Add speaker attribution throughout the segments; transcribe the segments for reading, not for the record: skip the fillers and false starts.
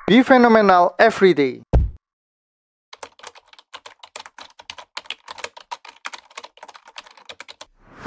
Speaker 1: Be phenomenal every day.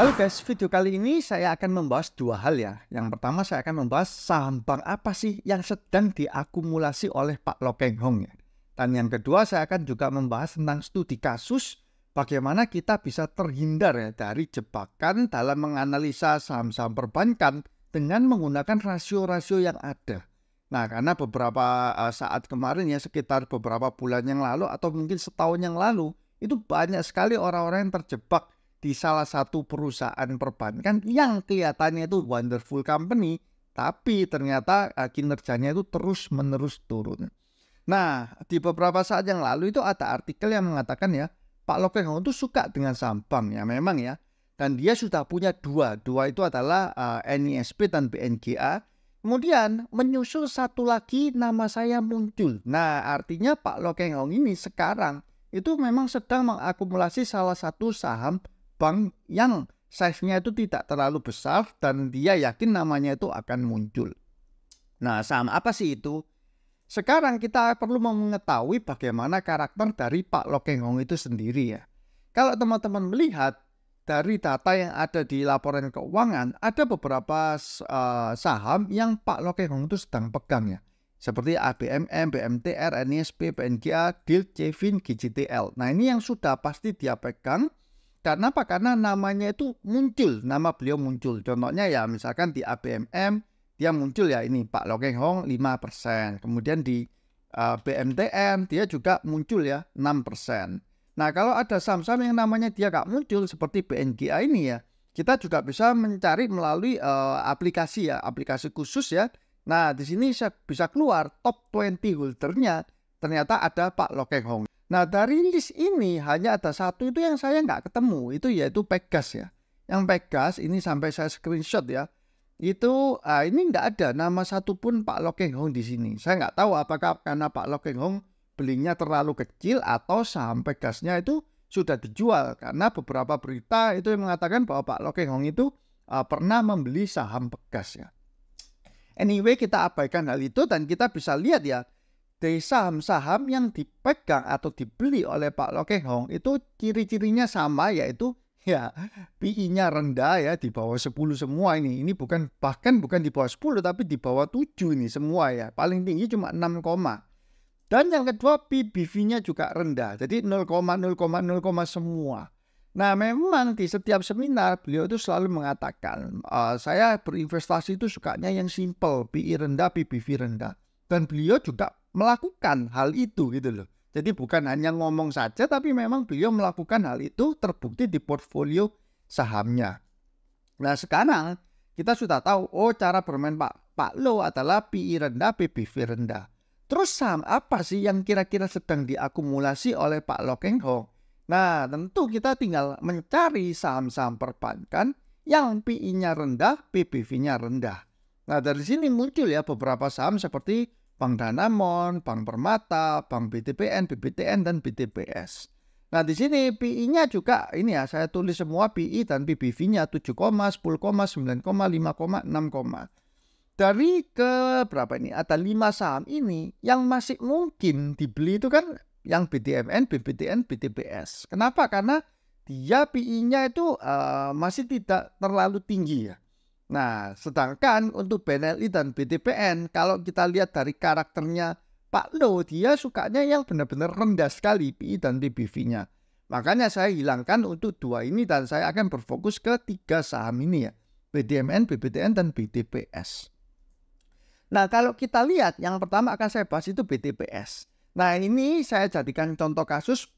Speaker 1: Halo guys, video kali ini saya akan membahas dua hal ya. Yang pertama saya akan membahas saham bank apa sih yang sedang diakumulasi oleh Pak Loh Keng Hong ya. Dan yang kedua saya akan juga membahas tentang studi kasus bagaimana kita bisa terhindar ya dari jebakan dalam menganalisa saham-saham perbankan dengan menggunakan rasio-rasio yang ada. Nah, karena beberapa saat kemarin ya, sekitar beberapa bulan yang lalu atau mungkin setahun yang lalu, itu banyak sekali orang-orang yang terjebak di salah satu perusahaan perbankan yang kelihatannya itu wonderful company, tapi ternyata kinerjanya itu terus-menerus turun. Nah, di beberapa saat yang lalu itu ada artikel yang mengatakan ya, Pak Loh Keng Hong itu suka dengan saham bank ya, memang ya. Dan dia sudah punya dua itu adalah NISP dan BNGA. Kemudian menyusul satu lagi nama saya muncul. Nah, artinya Pak Loh Keng Hong ini sekarang itu memang sedang mengakumulasi salah satu saham bank yang size-nya itu tidak terlalu besar dan dia yakin namanya itu akan muncul. Nah, saham apa sih itu? Sekarang kita perlu mengetahui bagaimana karakter dari Pak Loh Keng Hong itu sendiri ya. Kalau teman-teman melihat dari data yang ada di laporan keuangan, ada beberapa saham yang Pak Loh Keng Hong itu sedang pegang ya. Seperti ABMM, BMTR, NISP, BNGA, DILT, Cevin, GJTL. Nah, ini yang sudah pasti dia pegang. Karena apa? Karena namanya itu muncul, nama beliau muncul. Contohnya ya misalkan di ABMM, dia muncul ya ini Pak Loh Keng Hong 5%. Kemudian di BMTN dia juga muncul ya 6%. Nah, kalau ada saham-saham yang namanya dia gak muncul seperti BNGA ini ya, kita juga bisa mencari melalui aplikasi ya, aplikasi khusus ya. Nah, di sini bisa keluar top 20 holdernya, ternyata ada Pak Loh Keng Hong. Nah, dari list ini hanya ada satu itu yang saya nggak ketemu, itu yaitu Pegas ya. Yang Pegas ini sampai saya screenshot ya, itu ini nggak ada nama satupun Pak Loh Keng Hong di sini. Saya nggak tahu apakah karena Pak Loh Keng Hong belinya terlalu kecil atau saham Pegasnya itu sudah dijual, karena beberapa berita itu yang mengatakan bahwa Pak Loh Keng Hong itu pernah membeli saham Pegas ya. Anyway, kita abaikan hal itu dan kita bisa lihat ya, dari saham-saham yang dipegang atau dibeli oleh Pak Loh Keng Hong itu ciri-cirinya sama, yaitu ya PI-nya rendah ya, di bawah 10 semua ini. Ini bahkan bukan di bawah 10 tapi di bawah 7 ini semua ya. Paling tinggi cuma 6, dan yang kedua PBV-nya juga rendah. Jadi 0,0,0 semua. Nah, memang di setiap seminar beliau itu selalu mengatakan, saya berinvestasi itu sukanya yang simple, PI rendah, PBV rendah. Dan beliau juga melakukan hal itu gitu loh. Jadi bukan hanya ngomong saja, tapi memang beliau melakukan hal itu, terbukti di portfolio sahamnya. Nah, sekarang kita sudah tahu, cara bermain Pak Loh adalah PI rendah, PBV rendah. Terus saham apa sih yang kira-kira sedang diakumulasi oleh Pak Loh Keng Hong? Nah, tentu kita tinggal mencari saham-saham perbankan yang PI-nya rendah, PBV-nya rendah. Nah, dari sini muncul ya beberapa saham seperti Bank Danamon, Bank Permata, Bank BTPN, BBTN, dan BTPS. Nah, di sini PI-nya juga ini ya, saya tulis semua PI dan PBV-nya 7, 10, 9, 5, 6. Dari ke berapa ini? Ada 5 saham ini yang masih mungkin dibeli itu kan yang BDMN, BBTN, BTPS. Kenapa? Karena dia PI-nya itu masih tidak terlalu tinggi ya. Nah, sedangkan untuk BNLI dan BTPN, kalau kita lihat dari karakternya Pak Loh, dia sukanya yang benar-benar rendah sekali PI dan PBV-nya. Makanya saya hilangkan untuk dua ini dan saya akan berfokus ke 3 saham ini ya. BDMN, BBTN, dan BTPS. Nah, kalau kita lihat yang pertama akan saya bahas itu BTPS. Nah, ini saya jadikan contoh kasus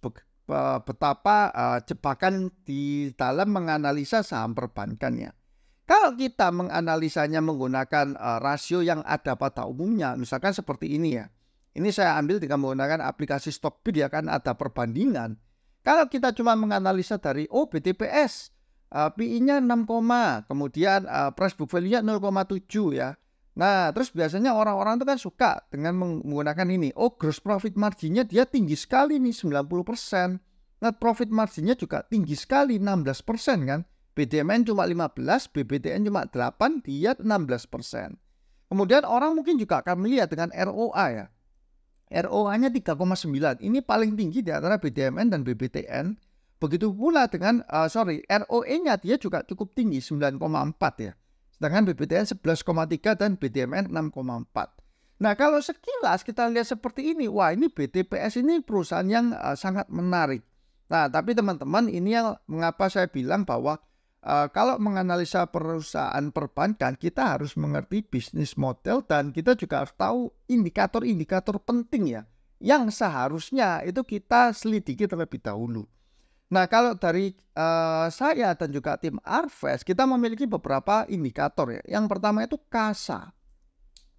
Speaker 1: betapa jebakan di dalam menganalisa saham perbankannya. Kalau kita menganalisanya menggunakan rasio yang ada pada umumnya, misalkan seperti ini ya. Ini saya ambil dengan menggunakan aplikasi Stockbit ya, kan ada perbandingan. Kalau kita cuma menganalisa dari BTPS, PI-nya 6, kemudian price book value-nya 0,7 ya. Nah, terus biasanya orang-orang itu kan suka dengan menggunakan ini. Gross profit marginnya dia tinggi sekali nih, 90%. Net profit marginnya juga tinggi sekali, 16% kan. BDMN cuma 15, BBTN cuma 8, dia 16%. Kemudian orang mungkin juga akan melihat dengan ROA ya. ROA-nya 3,9. Ini paling tinggi di antara BDMN dan BBTN. Begitu pula dengan ROE-nya dia juga cukup tinggi 9,4 ya. Sedangkan BBTN 11,3 dan BDMN 6,4. Nah, kalau sekilas kita lihat seperti ini, wah ini BTPS ini perusahaan yang sangat menarik. Nah, tapi teman-teman, ini yang mengapa saya bilang bahwa kalau menganalisa perusahaan perbankan, kita harus mengerti bisnis model dan kita juga harus tahu indikator-indikator penting ya, yang seharusnya itu kita selidiki terlebih dahulu. Nah, kalau dari saya dan juga tim Arves, kita memiliki beberapa indikator ya. Yang pertama itu KASA.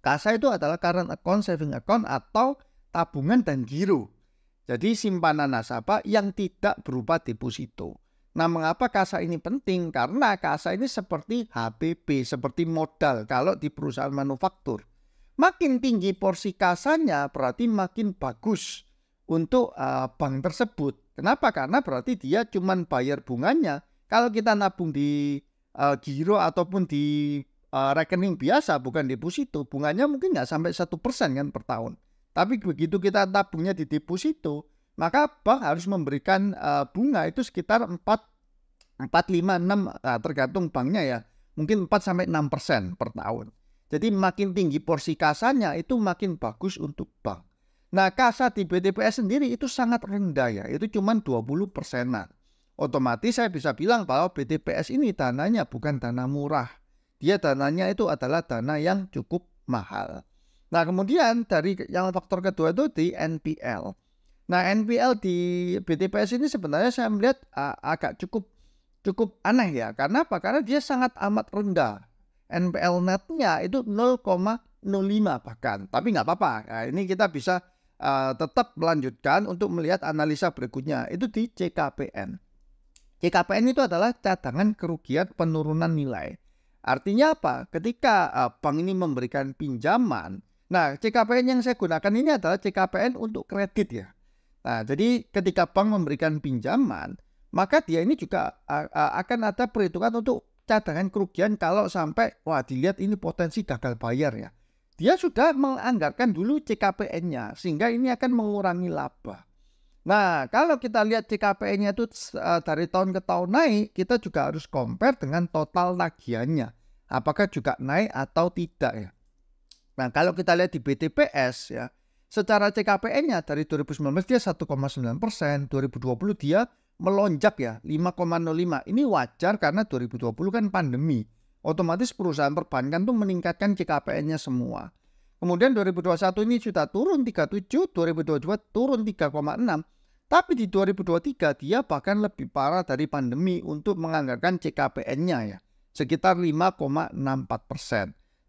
Speaker 1: KASA itu adalah current account, saving account, atau tabungan dan giro. Jadi simpanan nasabah yang tidak berupa deposito. Nah, mengapa KASA ini penting? Karena KASA ini seperti HPP, seperti modal kalau di perusahaan manufaktur. Makin tinggi porsi KASA-nya berarti makin bagus untuk bank tersebut. Kenapa? Karena berarti dia cuma bayar bunganya. Kalau kita nabung di giro ataupun di rekening biasa, bukan deposito, bunganya mungkin nggak sampai 1% kan per tahun. Tapi begitu kita tabungnya di deposito, maka bank harus memberikan bunga itu sekitar 4, 5, 6, tergantung banknya ya. Mungkin 4-6% per tahun. Jadi makin tinggi porsi kasanya itu makin bagus untuk bank. Nah, kasa di BTPS sendiri itu sangat rendah ya. Itu cuma 20%-an. Otomatis saya bisa bilang bahwa BTPS ini dananya bukan dana murah. Dia dananya itu adalah dana yang cukup mahal. Nah, kemudian dari yang faktor kedua itu di NPL. Nah, NPL di BTPS ini sebenarnya saya melihat agak cukup aneh ya. Karena apa? Karena dia sangat amat rendah. NPL netnya itu 0,05 bahkan. Tapi nggak apa-apa. Nah, ini kita bisa tetap melanjutkan untuk melihat analisa berikutnya. Itu di CKPN. CKPN itu adalah cadangan kerugian penurunan nilai. Artinya apa? Ketika bank ini memberikan pinjaman, nah CKPN yang saya gunakan ini adalah CKPN untuk kredit ya. Nah, jadi ketika bank memberikan pinjaman, maka dia ini juga akan ada perhitungan untuk cadangan kerugian kalau sampai dilihat ini potensi gagal bayar ya. Dia sudah menganggarkan dulu CKPN-nya sehingga ini akan mengurangi laba. Nah, kalau kita lihat CKPN-nya itu dari tahun ke tahun naik, kita juga harus compare dengan total tagihannya. Apakah juga naik atau tidak ya. Nah, kalau kita lihat di BTPS ya, secara CKPN-nya dari 2019 dia 1,9%, 2020 dia melonjak ya 5,05. Ini wajar karena 2020 kan pandemi. Otomatis perusahaan perbankan tuh meningkatkan CKPN-nya semua. Kemudian 2021 ini sudah turun 37, 2022 turun 3,6. Tapi di 2023 dia bahkan lebih parah dari pandemi untuk menganggarkan CKPN-nya ya, sekitar 5,64%.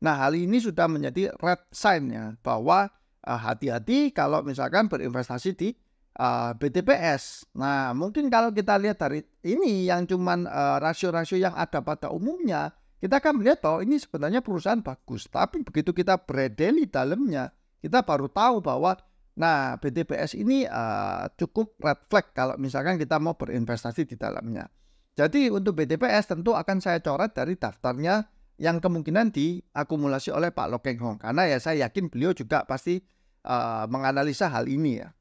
Speaker 1: Nah, hal ini sudah menjadi red sign ya, bahwa hati-hati kalau misalkan berinvestasi di BTPS. Nah, mungkin kalau kita lihat dari ini yang cuman rasio-rasio yang ada pada umumnya, kita akan melihat bahwa ini sebenarnya perusahaan bagus. Tapi begitu kita bredel di dalamnya, kita baru tahu bahwa nah BTPS ini cukup red flag kalau misalkan kita mau berinvestasi di dalamnya. Jadi untuk BTPS tentu akan saya coret dari daftarnya yang kemungkinan diakumulasi oleh Pak Loh Keng Hong. Karena ya saya yakin beliau juga pasti menganalisa hal ini ya.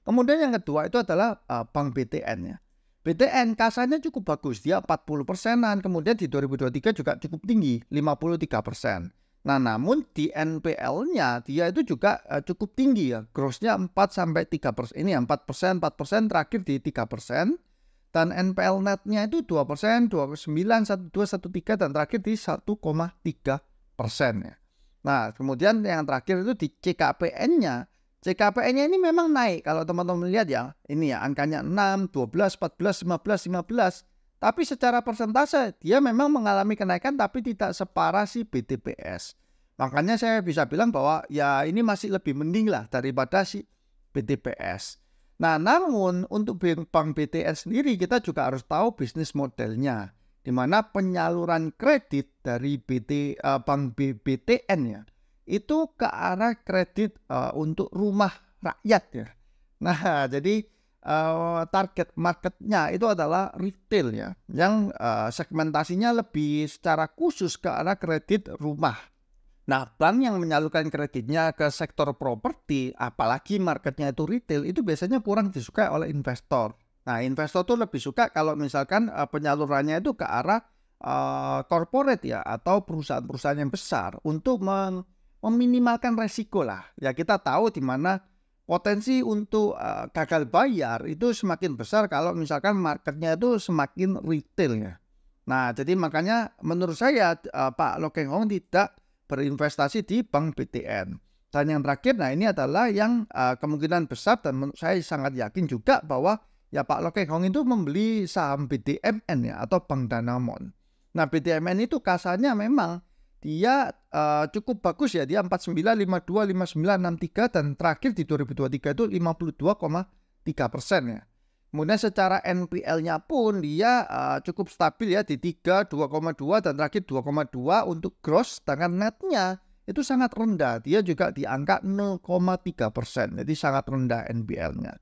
Speaker 1: Kemudian yang kedua itu adalah Bank BTN ya. BTN kasanya cukup bagus, dia 40%-an, kemudian di 2023 juga cukup tinggi, 53%. Nah, namun di NPL-nya dia itu juga cukup tinggi ya, gross-nya 4-3%. Ini 4%, 4%, terakhir di 3%. Dan NPL net-nya itu 2%, 2,9, 1,2, 1,3, dan terakhir di 1,3% ya. Nah, kemudian yang terakhir itu di CKPN-nya. CKPN-nya ini memang naik kalau teman-teman lihat ya. Ini ya angkanya 6, 12, 14, 15, 15. Tapi secara persentase dia memang mengalami kenaikan tapi tidak separah si BTPS. Makanya saya bisa bilang bahwa ya ini masih lebih mending lah daripada si BTPS. Nah, namun untuk Bank BTN sendiri kita juga harus tahu bisnis modelnya. Di mana penyaluran kredit dari Bank BTN ya, itu ke arah kredit untuk rumah rakyat ya. Nah, jadi target marketnya itu adalah retail ya, yang segmentasinya lebih secara khusus ke arah kredit rumah. Nah, bank yang menyalurkan kreditnya ke sektor properti, apalagi marketnya itu retail, itu biasanya kurang disukai oleh investor. Nah, investor tuh lebih suka kalau misalkan penyalurannya itu ke arah corporate ya, atau perusahaan-perusahaan yang besar untuk meminimalkan resiko lah. Ya, kita tahu di mana potensi untuk gagal bayar itu semakin besar kalau misalkan marketnya itu semakin retail ya. Nah, jadi makanya menurut saya Pak Loh Keng Hong tidak berinvestasi di bank BTN. Dan yang terakhir, nah ini adalah yang kemungkinan besar dan saya sangat yakin juga bahwa ya Pak Loh Keng Hong itu membeli saham BDMN ya, atau Bank Danamon. Nah, BDMN itu kasarnya memang dia cukup bagus ya, dia 49, 52, 59, 63 dan terakhir di 2023 itu 52,3% ya. Kemudian secara NPL-nya pun dia cukup stabil ya di 3, 2,2 dan terakhir 2,2 untuk gross, sedangkan netnya itu sangat rendah. Dia juga di angka 0,3%, jadi sangat rendah NPL-nya.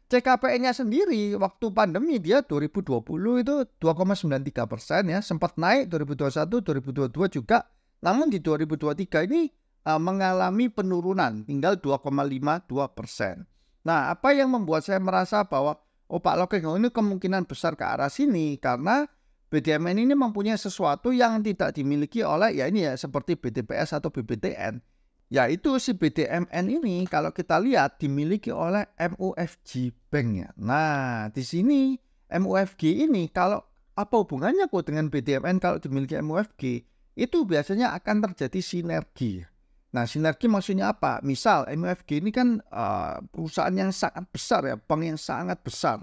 Speaker 1: CKPN-nya sendiri waktu pandemi dia 2020 itu 2,93% ya, sempat naik 2021, 2022 juga. Namun di 2023 ini mengalami penurunan tinggal 2,52%. Nah, apa yang membuat saya merasa bahwa Pak Loh Keng Hong ini kemungkinan besar ke arah sini karena BDMN ini mempunyai sesuatu yang tidak dimiliki oleh ya ini ya seperti BTPS atau BBTN. Yaitu si BDMN ini kalau kita lihat dimiliki oleh MUFG Bank ya. Nah, di sini MUFG ini kalau apa hubungannya kok dengan BDMN kalau dimiliki MUFG? Itu biasanya akan terjadi sinergi. Nah, sinergi maksudnya apa? Misal MUFG ini kan perusahaan yang sangat besar ya, bank yang sangat besar.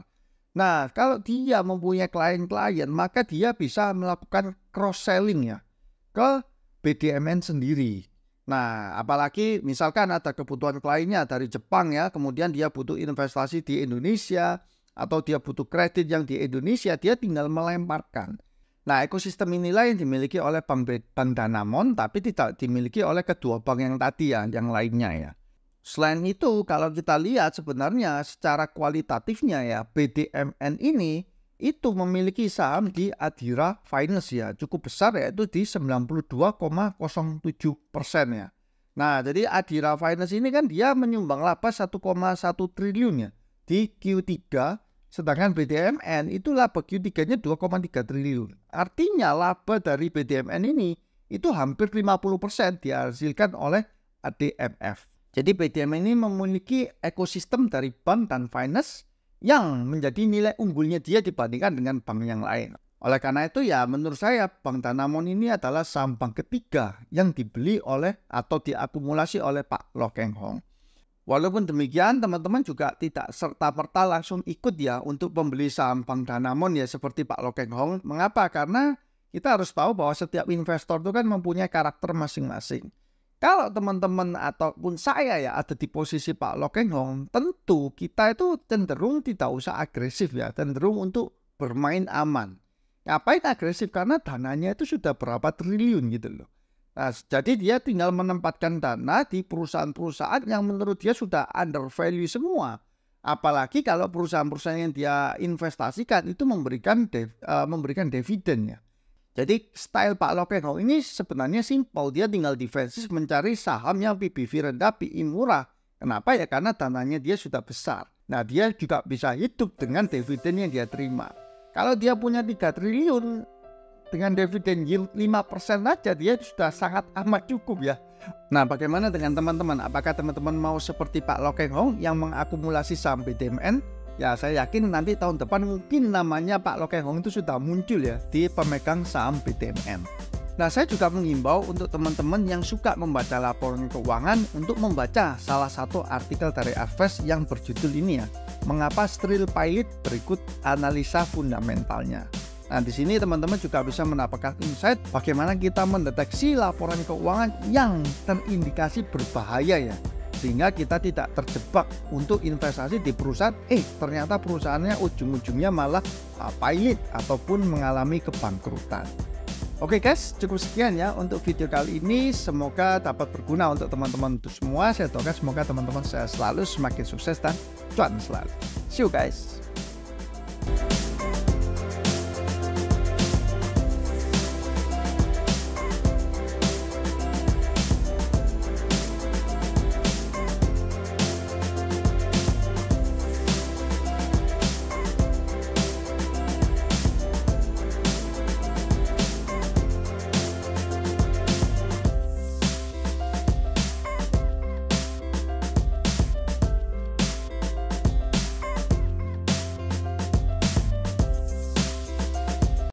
Speaker 1: Nah, kalau dia mempunyai klien-klien, maka dia bisa melakukan cross-selling ya ke BDMN sendiri. Nah, apalagi misalkan ada kebutuhan kliennya dari Jepang ya, kemudian dia butuh investasi di Indonesia, atau dia butuh kredit yang di Indonesia, dia tinggal melemparkan. Nah, ekosistem inilah yang dimiliki oleh Bank Danamon, tapi tidak dimiliki oleh kedua bank yang tadi ya, yang lainnya ya. Selain itu, kalau kita lihat sebenarnya secara kualitatifnya ya, BDMN ini itu memiliki saham di Adira Finance ya, cukup besar yaitu di 92,07% ya. Nah, jadi Adira Finance ini kan dia menyumbang laba 1,1 triliun ya di Q3. Sedangkan BDMN itu laba Q3-nya 2,3 triliun. Artinya laba dari BDMN ini itu hampir 50% dihasilkan oleh ADMF. Jadi BDMN ini memiliki ekosistem dari bank dan finance yang menjadi nilai unggulnya dia dibandingkan dengan bank yang lain. Oleh karena itu ya menurut saya Bank Danamon ini adalah saham bank ketiga yang dibeli oleh atau diakumulasi oleh Pak Loh Keng Hong. Walaupun demikian, teman-teman juga tidak serta-merta langsung ikut ya untuk membeli saham Bank Danamon ya seperti Pak Loh Keng Hong. Mengapa? Karena kita harus tahu bahwa setiap investor itu kan mempunyai karakter masing-masing. Kalau teman-teman ataupun saya ya ada di posisi Pak Loh Keng Hong, tentu kita itu cenderung tidak usah agresif ya, cenderung untuk bermain aman. Ngapain agresif? Karena dananya itu sudah berapa triliun gitu loh. Nah, jadi dia tinggal menempatkan dana di perusahaan-perusahaan yang menurut dia sudah under value semua. Apalagi kalau perusahaan-perusahaan yang dia investasikan itu memberikan dividen ya. Jadi style Pak Loh Keng Hong ini sebenarnya simpel. Dia tinggal defensif mencari saham yang PBV rendah, PI murah. Kenapa ya? Karena dananya dia sudah besar. Nah, dia juga bisa hidup dengan dividen yang dia terima. Kalau dia punya 3 triliun, dengan dividen yield 5% aja dia sudah sangat amat cukup ya. Nah, bagaimana dengan teman-teman? Apakah teman-teman mau seperti Pak Loh Keng Hong yang mengakumulasi saham BDMN? Ya, saya yakin nanti tahun depan mungkin namanya Pak Loh Keng Hong itu sudah muncul ya di pemegang saham BDMN. Nah, saya juga mengimbau untuk teman-teman yang suka membaca laporan keuangan untuk membaca salah satu artikel dari Advest yang berjudul ini ya, Mengapa Stril Pilot, berikut analisa fundamentalnya. Nah, di sini teman-teman juga bisa mendapatkan insight bagaimana kita mendeteksi laporan keuangan yang terindikasi berbahaya ya. Sehingga kita tidak terjebak untuk investasi di perusahaan, ternyata perusahaannya ujung-ujungnya malah pilot ataupun mengalami kebangkrutan. Oke guys, cukup sekian ya untuk video kali ini. Semoga dapat berguna untuk teman-teman itu semua. Saya doakan semoga teman-teman saya selalu semakin sukses dan cuan selalu. See you guys.